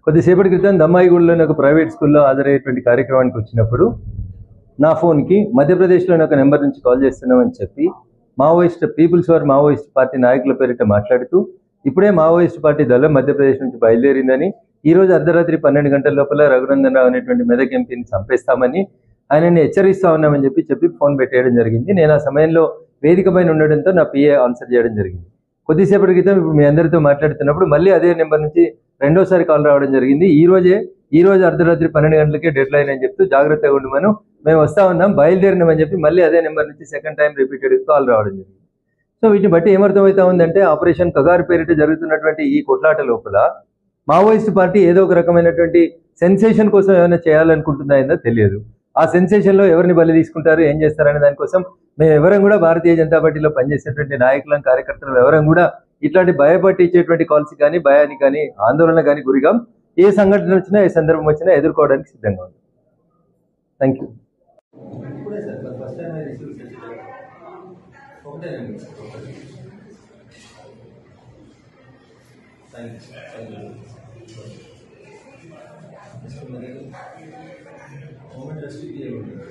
కొద్దిసేపటి క్రితం దమ్మాయిగూడలోని ఒక ప్రైవేట్ స్కూల్లో హాజరయ్యేటువంటి కార్యక్రమానికి వచ్చినప్పుడు నా ఫోన్కి మధ్యప్రదేశ్లోని ఒక నెంబర్ నుంచి కాల్ చేస్తున్నామని చెప్పి పీపుల్స్ వార్ మావోయిస్ట్ పార్టీ నాయకుల పేరిట మాట్లాడుతూ ఇప్పుడే మావోయిస్ట్ పార్టీ దళం మధ్యప్రదేశ్ నుంచి బయలుదేరిందని, ఈ రోజు అర్ధరాత్రి 12 గంటల లోపల రఘునందన్ రావు అనేటువంటి మెదక్ ఎంపీని చంపేస్తామని ఆయనని హెచ్చరిస్తా ఉన్నామని చెప్పి ఫోన్ పెట్టేయడం జరిగింది. నేను ఆ సమయంలో వేదిక పైన ఉండడంతో నా పిఏ ఆన్సర్ చేయడం జరిగింది. కొద్దిసేపటి క్రితం ఇప్పుడు మీ అందరితో మాట్లాడుతున్నప్పుడు మళ్ళీ అదే నెంబర్ నుంచి రెండోసారి కాల్ రావడం జరిగింది. ఈ రోజు అర్ధరాత్రి 12 గంటలకే డెడ్ లైన్ అని చెప్తూ జాగ్రత్తగా ఉండమను, మేము వస్తా ఉన్నాం, బయలుదేరినామని చెప్పి మళ్ళీ అదే నెంబర్ నుంచి సెకండ్ టైం రిపీటెడ్ కాల్ రావడం జరిగింది. సో వీటిని బట్టి ఏమర్థమవుతా ఉందంటే ఆపరేషన్ కగారు పేరిట జరుగుతున్నటువంటి ఈ కొట్లాట లోపల మావోయిస్ట్ పార్టీ ఏదో ఒక రకమైనటువంటి సెన్సేషన్ కోసం ఏమైనా చేయాలనుకుంటుందా తెలియదు. ఆ సెన్సేషన్ లో ఎవరిని బలి తీసుకుంటారు, ఏం చేస్తారనే దానికోసం మేము ఎవరం కూడా భారతీయ జనతా పార్టీలో పనిచేసేటువంటి నాయకులం, కార్యకర్తలు ఎవరం కూడా ఇట్లాంటి భయపట్టించేటువంటి కాల్స్ కానీ, భయానికి కానీ, ఆందోళన కానీ గురిగాం. ఏ సంఘటన వచ్చినా, ఏ సందర్భం వచ్చినా ఎదుర్కోవడానికి సిద్ధంగా ఉంది. Thank you. Moment restrict